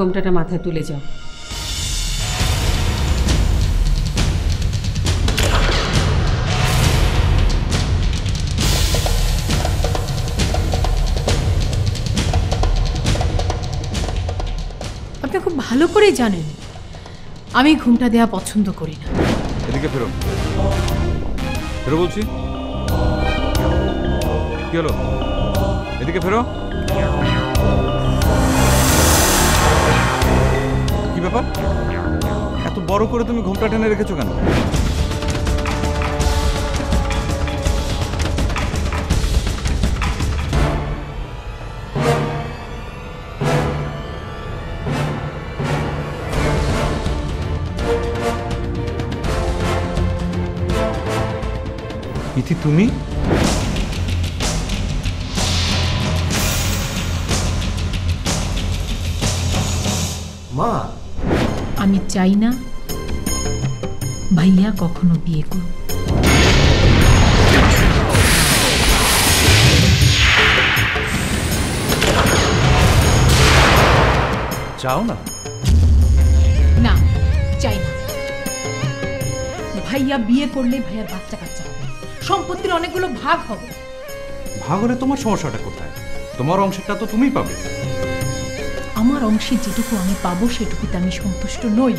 ঘোমটাটা মাথায় তুলে যাও। আপনি খুব ভালো করেই জানেন আমি ঘুমটা দেওয়া পছন্দ করি না। এদিকে ফেরো, ফেরো বলছি। কি হলো? এদিকে ফেরো। কি ব্যাপার? এত বড় করে তুমি ঘোমটা টেনে রেখেছো কেন? ইতি, তুমি? মা, আমি চাই না ভাইয়া কখনো বিয়ে করুক। চাও না? না, চাই না। ভাইয়া বিয়ে করলে ভাইয়ার বাচ্চা কাচ্চা হবে, সম্পত্তির অনেকগুলো ভাগ হবে। ভাগ হলে তোমার সমস্যাটা কোথায়? তোমার অংশটা তো তুমিই পাবে। আমার অংশে যেটুকু আমি পাবো সেটুকুতে আমি সন্তুষ্ট নই।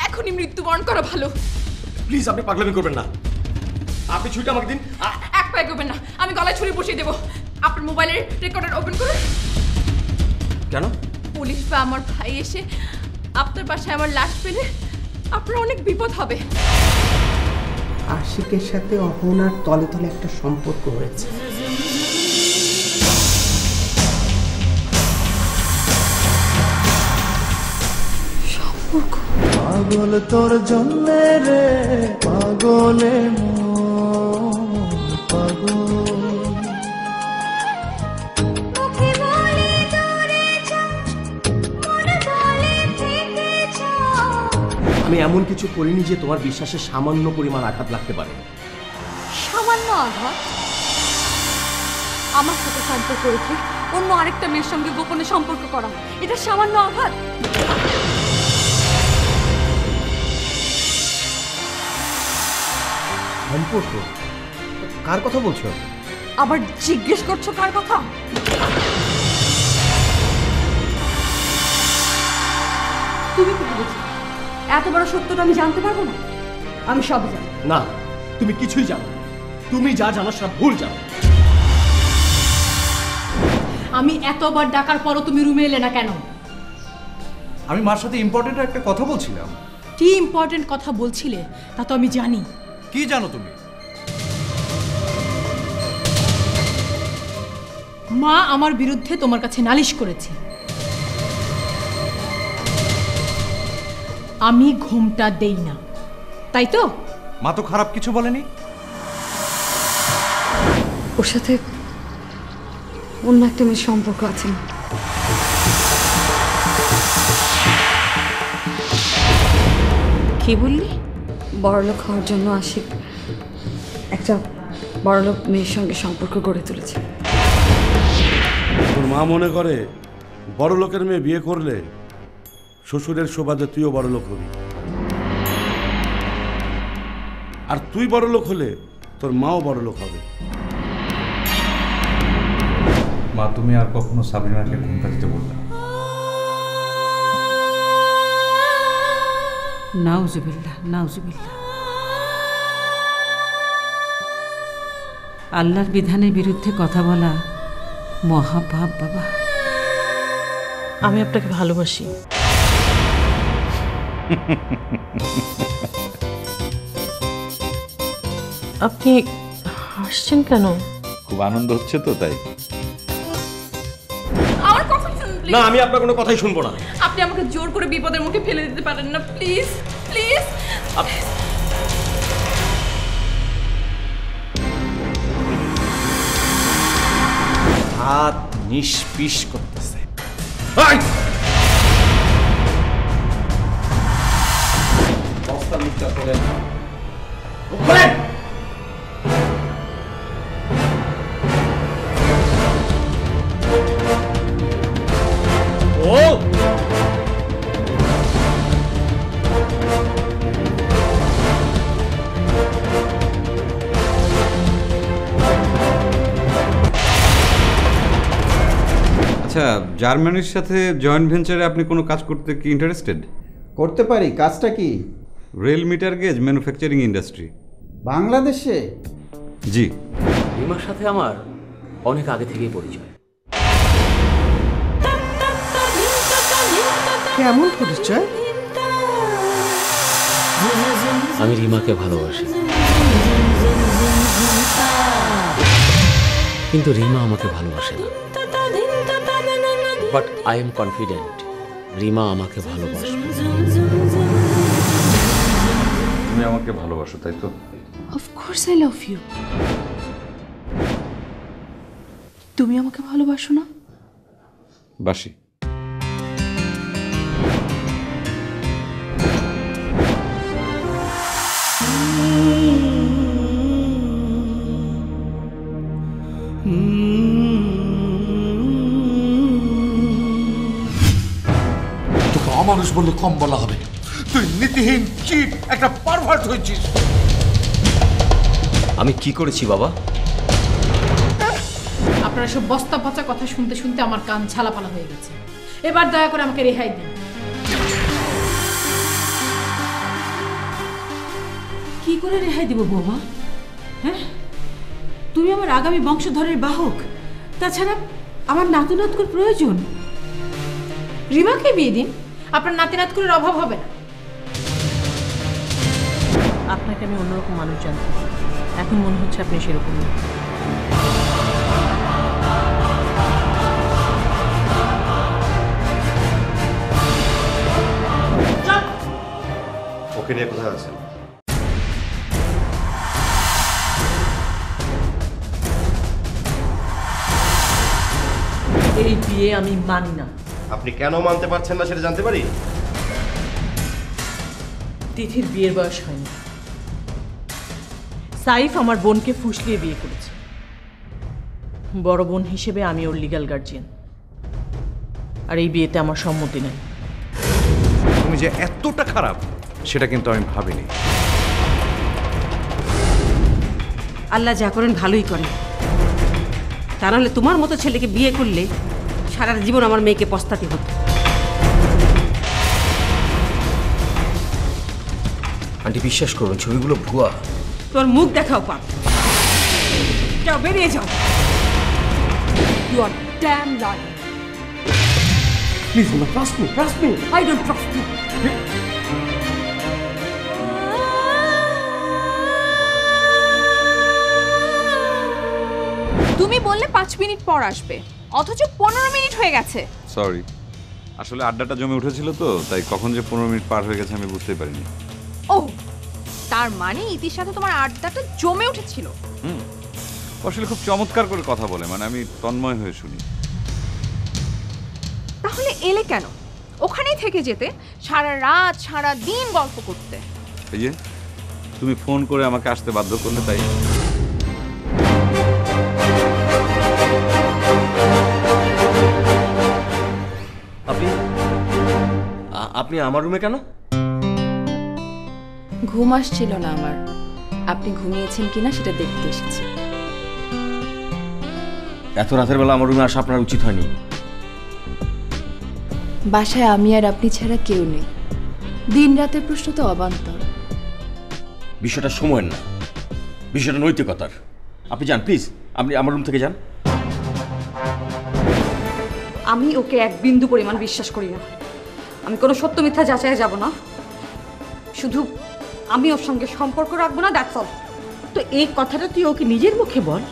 এখনই মৃত্যুবরণ করা ভালো। প্লিজ আপনি পাগলামি করবেন না। আপনি ছুরিটা আমাকে দিন। এক পায়ে করবেন না, আমি গলায় ছুরি বসিয়ে দেবো। আপনার মোবাইলের রেকর্ডার ওপেন করুন। কেন? পুলিশ বা আমার ভাই এসে আপনার বাসায় আমার লাশ পেলে আপনার অনেক বিপদ হবে। আশিকের সাথে অহনার তলে তলে একটা সম্পর্ক হয়েছে। পাগল তোর জন্য রে, পাগলে পাগল। আমি এমন কিছু করিনি যে তোমার বিশ্বাসে সামান্য পরিমাণ আঘাত লাগতে পারে। সামান্য আঘাত? আমার সাথে সম্পর্ক রেখে অন্য আরেকটা মেয়ের সঙ্গে গোপনে সম্পর্ক করা, এটা সামান্য আঘাত? সম্পর্ক? কার কথা বলছো? আবার জিজ্ঞেস করছো কার কথা? তুমি কি ভেবেছো এত বড় সত্যটা আমি জানতে পারবো না? আমি সব জানি। না, তুমি কিছুই জানো। তুমি যা জানো সেটা ভুল জানো। আমি এতবার ডাকার পরও তুমি রুমে এলে না কেন? আমি মার সাথে ইম্পর্টেন্ট একটা কথা বলছিলাম। কি ইম্পর্টেন্ট কথা বলছিলে তা তো আমি জানি। কি জানো তুমি? মা আমার বিরুদ্ধে তোমার কাছে নালিশ করেছে। আমি ঘুমটা দেই না, তাই তো? মা তো খারাপ কিছু বলেনি। ওর সাথে অন্য একটা মেয়ের সম্পর্ক আছে। কি বললি? বড়লোক হওয়ার জন্য আশিক একটা বড়লোক মেয়ের সঙ্গে সম্পর্ক গড়ে তুলেছে। তোর মা মনে করে বড় লোকের মেয়ে বিয়ে করলে শ্বশুরের সুবাদে তুইও বড় লোক হবি, আর তুই বড় লোক হলে তোর মাও বড় লোক হবে। মা, তুমি আর কখনো সাবরিনাকে ঘুমটা দিতে বলবে না। নাউজুবিল্লাহ, নাউজুবিল্লাহ। আল্লাহর বিধানের বিরুদ্ধে কথা বলা মহাপাপ বাবা। আমি আপনাকে ভালোবাসি। আপনি হাসছেন কেন? খুব আনন্দ হচ্ছে তো তাই। না, আমি আপনার কোনো কথাই শুনবো না। আপনি আমাকে জোর করে বিপদের মুখে ফেলে দিতে পারেন না, প্লিজ প্লিজ। হাত নিষ্পিস করতেছে। বস্তার মুখটা খোলেন, খোলেন। ও আচ্ছা, জার্মানির সাথে জয়েন্ট ভেঞ্চারে আপনি কোনো কাজ করতে কি ইন্টারেস্টেড? করতে পারি। কাজটা কি? Rail meter gauge manufacturing industry. বাংলাদেশে? জি। রিমার সাথে আমার অনেক আগে থেকেই পরিচয়। কেমন পরিচয়? আমি রিমাকে ভালোবাসি, কিন্তু রিমা আমাকে ভালোবাসে না। But I am confident Rima আমাকে ভালোবাসবে। তুমি আমাকে ভালোবাসো, তাই তো? Of course I love you. তুমি আমাকে ভালোবাসো না? বাসি। মানুষ বললে কম বলা হবে। তুই নীতিহীন চিট, একটা পারভার্ট হয়েছিস। আমি কি করেছি বাবা? আপনারা সব বস্তা পচা কথা শুনতে শুনতে আমার কান ঝালাপালা হয়ে গেছে। এবার দয়া করে আমাকে রেহাই দিন। কি করে রেহাই দিব বৌমা? হ্যাঁ, তুমি আমার আগামী বংশধরের বাহক। তাছাড়া আমার নাতুনাতকুর প্রয়োজন। রিমাকে বিয়ে দিন, আপনার নাতি নাতকুরের অভাব হবে না। আপনাকে আমি অন্যরকম মানুষ জানতাম, এখন মনে হচ্ছে আপনি সেরকম না। ওকে নিয়ে কোথায় আছেন? এই বিয়ে আমি মানি না। আপনি কেন মানতে পারছেন না সেটা জানতে পারি? তিথির বিয়ের বয়স হয়নি। সাইফ আমার বোনকে ফুসলিয়ে বিয়ে করেছে। বড় বোন হিসেবে আমি ওর লিগ্যাল গার্জিয়ান, আর এই বিয়েতে আমার সম্মতি নেই। তুমি যে এতটা খারাপ সেটা কিন্তু আমি ভাবিনি। আল্লাহ যা করেন ভালোই করেন। তা নাহলে তোমার মতো ছেলেকে বিয়ে করলে সারা জীবন আমার মেয়েকে পস্তাতে হতো। আন্টি বিশ্বাস করুন, ছবিগুলো ভুয়া। তোর মুখ দেখাও পাপ। যাও, বেরিয়ে যাও। You are damn liar. Please না, trust me, trust me. I don't trust you. তুমি বললে 5 মিনিট পর আসবে, অথচ 15 মিনিট হয়ে গেছে। সরি, আসলে আড্ডাটা জমে উঠেছিল তো, তাই কখন যে 15 মিনিট পার হয়ে গেছে আমি বুঝতেই পারিনি। ও, তার মানে ইতির সাথে তোমার আড্ডাটা জমে উঠেছিল। আসলে খুব চমৎকার করে কথা বলে, মানে আমি তন্ময় হয়ে শুনি। তাহলে এলে কেন? ওখানেই থেকে যেতে, সারা রাত সারা দিন গল্প করতে। এই যে তুমি ফোন করে আমাকে আসতে বাধ্য করলে, তাই। আপনি আমার রুমে কেন? ঘুম আসছিল না আমার, আপনি ঘুমিয়েছেন কিনা সেটা দেখতে এসেছি। এত রাতের বেলা আমার রুমে আসা আপনার উচিত হয়নি। বাসায় আমি আর আপনি ছাড়া কেউ নেই, দিন রাতের প্রশ্ন তো অবান্তর। বিষয়টা সময়ের না, বিষয়টা নৈতিকতার। আপনি যান প্লিজ, আপনি আমার রুম থেকে যান। আমি ওকে এক বিন্দু পরিমাণ বিশ্বাস করি না। আমি কোনো সত্য মিথ্যা যাচাইয়ে যাব না। শুধু আমি ওর সঙ্গে সম্পর্ক রাখবো না, দ্যাটস অল। তো এই কথাটা তুই ওকে নিজের মুখে বল।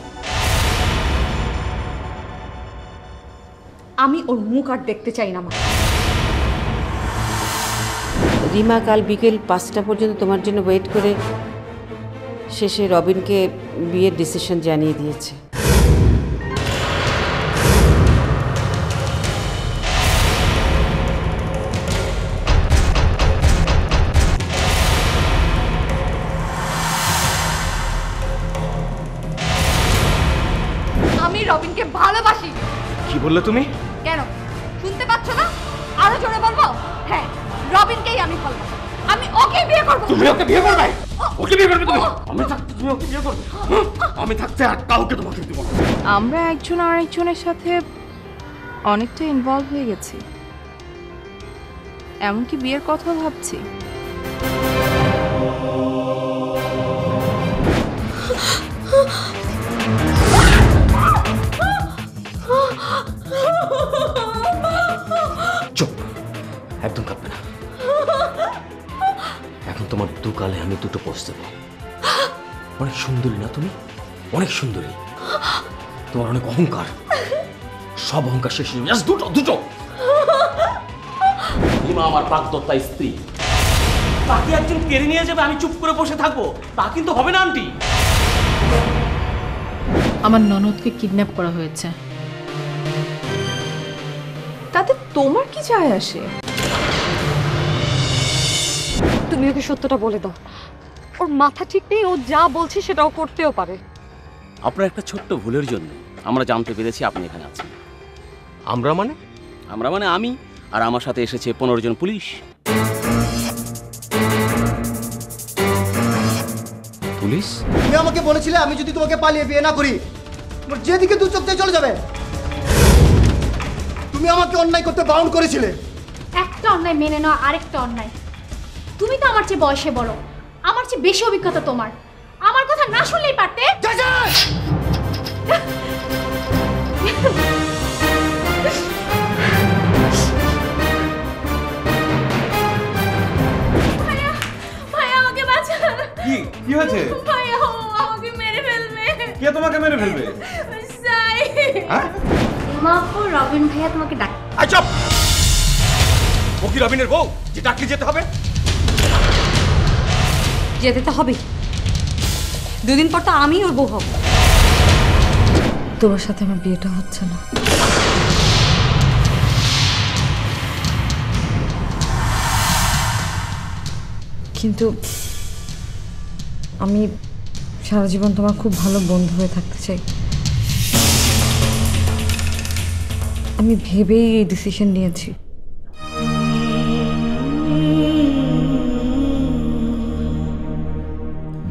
আমি ওর মুখ আর দেখতে চাই না মা। রিমা কাল বিকেল 5টা পর্যন্ত তোমার জন্য ওয়েট করে শেষে রবিনকে বিয়ের ডিসিশন জানিয়ে দিয়েছে। আমি রবিনকে ভালোবাসি। কি বললে তুমি? কেন শুনতে পাচ্ছ না? আরো জোরে বলবো? হ্যাঁ, রবিনকেই আমি ভালোবাসি। আমি ওকে বিয়ে করব। তুমি ওকে বিয়ে করবে? ওকে বিয়ে করবে তুমি? আমি থাকতে তুমি ওকে বিয়ে করবে? আমি থাকতে আর কাউকে তোমাকে দিব না। আমরা একজন আর একজনের সাথে অনেকটা ইনভলভ হয়ে গেছি, এমনকি বিয়ের কথা ভাবছি। চুপ, একদম কাঁদবে না। এখন তোমার দুকালে আমি দুটো পোস্ট দেবো। অনেক সুন্দরী না তুমি? অনেক সুন্দরী। তোমার অনেক অহংকার, সব অহংকার শেষ হয়ে যাবে। দুটো দুটো। রিমা আমার পাকদত্তা স্ত্রী। তাকে একজন কেড়ে নিয়ে যাবে, আমি চুপ করে বসে থাকবো? তা কিন্তু হবে না আন্টি। আমার ননদকে কিডন্যাপ করা হয়েছে। তাতে তোমার কি যায় আসে? তুমি ওকে সত্যটা বলে দাও। ওর মাথা ঠিক নেই, ও যা বলছে সেটাও করতেও পারে। আপনার একটা ছোট্ট ভুলের জন্য আমরা জানতে পেরেছি আপনি এখানে আছেন। আমরা মানে আমি আর আমার সাথে এসেছে 15 জন পুলিশ। পুলিশ? তুমি আমাকে বলেছিলে আমি যদি তোমাকে পালিয়ে বিয়ে না করি তোমার যেদিকে দু চোখ দিয়ে চলে যাবে। তুমি আমাকে অন্যায় করতে বারণ করেছিলে। একটা অন্যায় মেনে নেওয়া আরেকটা অন্যায়। তুমি তো আমার চেয়ে বয়সে বড়, আমার চেয়ে বেশি অভিজ্ঞতা তোমার। আমার কথা না শুনলেই পারতে। কি হয়েছে? কে তোমাকে মেরে ফেলবে? রবিন ভাইয়া তোমাকে ডাক। চুপ! ও কি রবিনের বউ যে ডাকলে যেতে হবে? যেতে তো হবে। 2 দিন পর তো আমি ওর বউ হব। তোমার সাথে আমার বিয়েটা হচ্ছে না। কিন্তু আমি সারা জীবন তোমার খুব ভালো বন্ধু হয়ে থাকতে চাই। আমি ভেবেই এই ডিসিশন নিয়েছি।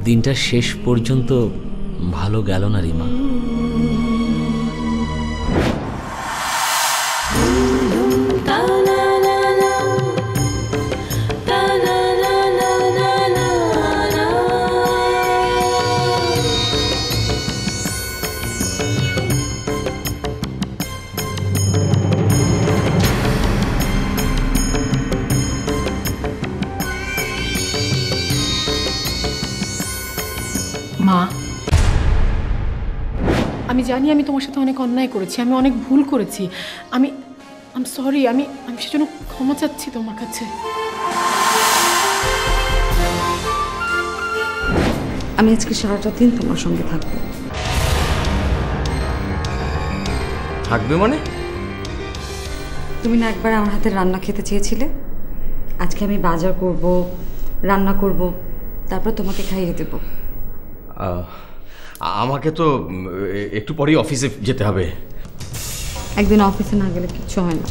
দিনটা শেষ পর্যন্ত ভালো গেল না রিমা। মা, আমি জানি আমি তোমার সাথে অনেক অন্যায় করেছি, আমি অনেক ভুল করেছি। আমি সরি, আমি সেজন্য ক্ষমা চাচ্ছি তোমার কাছে। আমি আজকে সারাটা দিন তোমার সঙ্গে থাকবো। থাকবে মানে? তুমি না একবার আমার হাতে রান্না খেতে চেয়েছিলে? আজকে আমি বাজার করব, রান্না করব, তারপর তোমাকে খাইয়ে দেবো। আমাকে তো একটু পরেই অফিসে যেতে হবে। একদিন অফিসে না গেলে কিচ্ছু হয় না।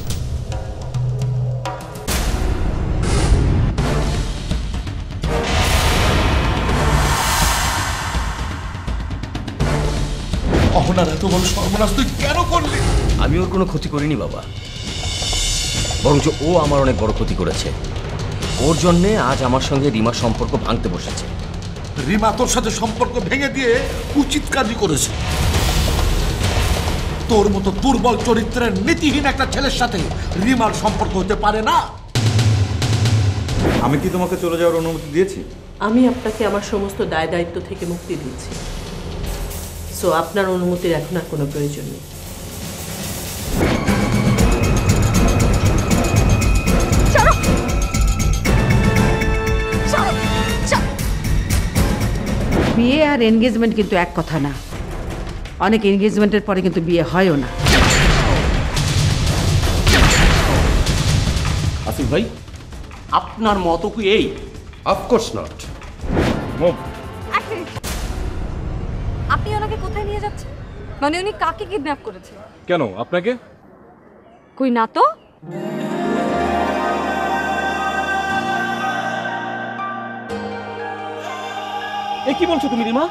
অহনার এত বড় সর্বনাশ তুই কেন করলি? আমি ওর কোনো ক্ষতি করিনি বাবা, বরঞ্চ ও আমার অনেক বড় ক্ষতি করেছে। ওর জন্যে আজ আমার সঙ্গে রিমার সম্পর্ক ভাঙতে বসেছে। রিমা তোর সাথে সম্পর্ক ভেঙে দিয়ে উচিত কাজই করেছে। তোর মতো দুর্বল চরিত্রের নীতিহীন একটা ছেলের সাথে রিমার সম্পর্ক হতে পারে না। আমি কি তোমাকে চলে যাওয়ার অনুমতি দিয়েছি? আমি আপনাকে আমার সমস্ত দায় দায়িত্ব থেকে মুক্তি দিয়েছি। সো আপনার অনুমতির এখন আর কোনো প্রয়োজন নেই। বিয়ে আর এনগেজমেন্ট কিন্তু এক কথা না। অনেক এনগেজমেন্টের পরে কিন্তু বিয়ে হয়ও না। আসিফ ভাই, আপনার মত কি এই? Of course not. আপনি ওনাকে কোথায় নিয়ে যাচ্ছেন? মানে উনি কাকে কিডন্যাপ করেছে? কেন আপনাকে? কই না তো। এ কি বলছো তুমি রিমা?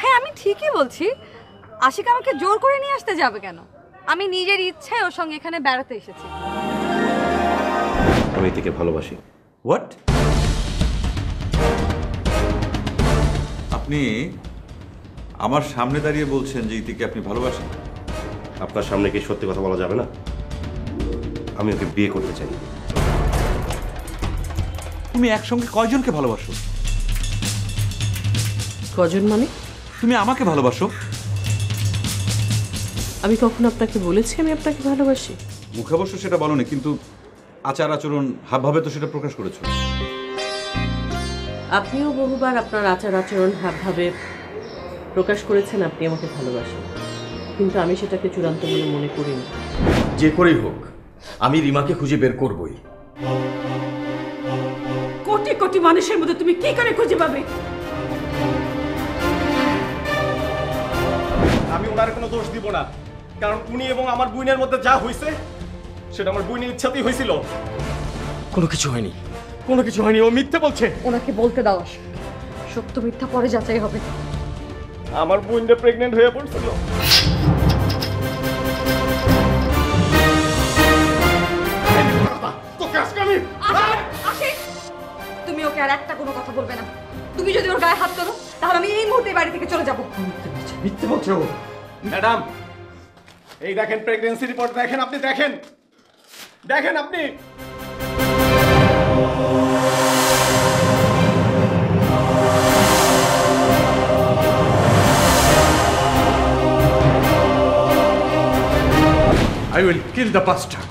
হ্যাঁ আমি ঠিকই বলছি। আশিক আমাকে জোর করে নিয়ে আসতে যাবে কেন? আমি নিজের ইচ্ছায় ওর সঙ্গে এখানে বেড়াতে এসেছি। আমি একে ভালোবাসি। হোয়াট? আপনি আমার সামনে দাঁড়িয়ে বলছেন যে ইতিকে আপনি ভালোবাসেন? আপনার সামনে কি সত্যি কথা বলা যাবে না? আমি ওকে বিয়ে করতে চাই। তুমি একসঙ্গে কয়জনকে ভালোবাসো? কজন মানে? তুমি আমাকে ভালোবাসো? আমি কখনো আপনাকে বলেছি আমি আপনাকে ভালোবাসি? মুখে অবশ্য সেটা বলনি, কিন্তু আচার আচরণ হাবভাবে তো সেটা প্রকাশ করেছো। আপনিও বহুবার আপনার আচার আচরণ হাবভাবে প্রকাশ করেছেন আপনি আমাকে ভালোবাসেন, কিন্তু আমি সেটাকে চূড়ান্ত বলে মনে করিনি। যে করেই হোক আমি রিমাকে খুঁজে বের করবই। কোটি কোটি মানুষের মধ্যে তুমি কি করে খুঁজে পাবে? আমি ওনার কোনো দোষ দিব না, কারণ উনি এবং আমার বোনের মধ্যে যা হয়েছে সেটা আমার বোনের ইচ্ছাতেই হয়েছিল। কোনো কিছু হয়নি, কোনো কিছু হয়নি, ও মিথ্যে বলছে। ওনাকে বলতে দাও, সত্য মিথ্যা পরে যাচাই হবে। আমার বোনটা প্রেগন্যান্ট হয়ে পড়ছিল। তুমি ওকে আর একটা কোনো কথা বলবে না। তুমি যদি ওর গায়ে হাত করো তাহলে আমি এই মুহূর্তে বাড়ি থেকে চলে যাবো। মিথ্যে বলছো ম্যাডাম। এই দেখেন প্রেগন্যান্সি রিপোর্ট, দেখেন আপনি, দেখেন দেখেন আপনি। I will kill the bastard.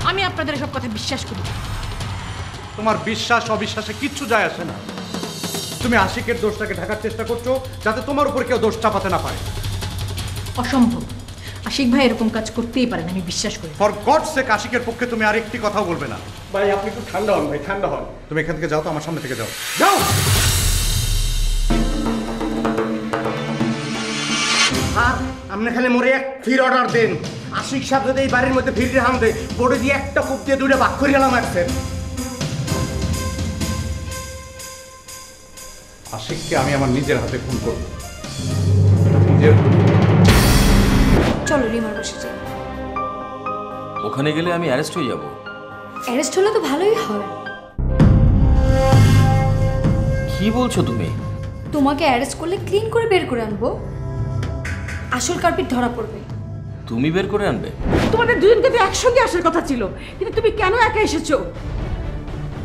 আমি আপনাদের সব কথা বিশ্বাস করি। তোমার বিশ্বাস অবিশ্বাসে কিচ্ছু যায় আসে না। তুমি আশিকের দোষটাকে ঢাকার চেষ্টা করছো যাতে তোমার উপর কেউ দোষ চাপাতে না পারে। অসম্ভব। আশিক ভাই এরকম কাজ করতেই পারেন, আমি বিশ্বাস করি। ফর গড সেক আশিকের পক্ষে তুমি আর একটি কথাও বলবে না। ভাই আপনি একটু ঠান্ডা হন, ভাই ঠান্ডা হন। তুমি এখান থেকে যাও তো, আমার সামনে থেকে যাও, যাও। আপনি খালি মরে এক ফির অর্ডার দেন। আশিক সাহেব যদি এই বাড়ির মধ্যে ফিরে হাম দেয়, বোর্ডে দিয়ে একটা কূপ দিয়ে দুইটা বাক করে গেলাম একসেন। আশিককে আমি আমার নিজের হাতে খুন করব। চলো রিমার বসে যাই। ওখানে গেলে আমি অ্যারেস্ট হয়ে যাব। অ্যারেস্ট হলে তো ভালোই হয়। কি বলছো তুমি? তোমাকে অ্যারেস্ট করলে ক্লিন করে বের করে আনবো, আসল কার্পিট ধরা পড়বে। তুমি বের করে আনবে? তোমাদের দুজনকে তো একসঙ্গে আসার কথা ছিল, কিন্তু তুমি কেন একা এসেছো?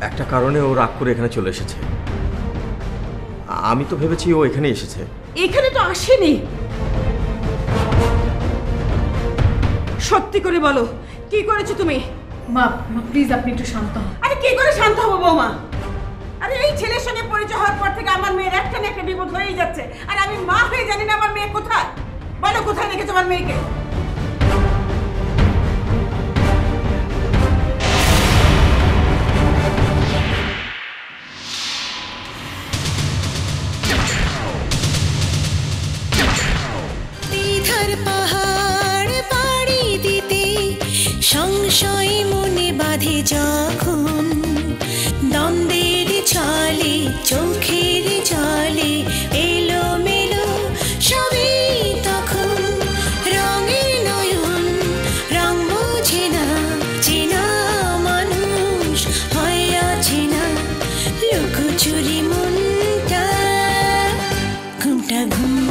একটা কারণে ও রাগ করে এখানে চলে এসেছে। আমি তো ভেবেছি ও এখানে এসেছে। এখানে তো আসেনি। সত্যি করে বলো, কি করেছো তুমি? মা প্লিজ আপনি একটু শান্ত হন। আরে কি করে শান্ত হবো বৌমা? আরে এই ছেলের সঙ্গে পরিচয় হওয়ার পর থেকে আমার মেয়ের একটা না একটা বিপদ হয়েই যাচ্ছে, আর আমি মা হয়ে জানি না আমার মেয়ে কোথায়। বলো কোথায় রেখেছো আমার মেয়েকে? পাহাড় পাড়ি দিতে সংশয় মনে বাঁধে যখন, দ্বন্দ্বের ছলে চোখের জলে এলো মেলো সবই তখন। রঙের নয়ন রং বোঝে না, চেনা মানুষ হয় অচেনা, লুকোচুরি মনটা ঘুমটা ঘুম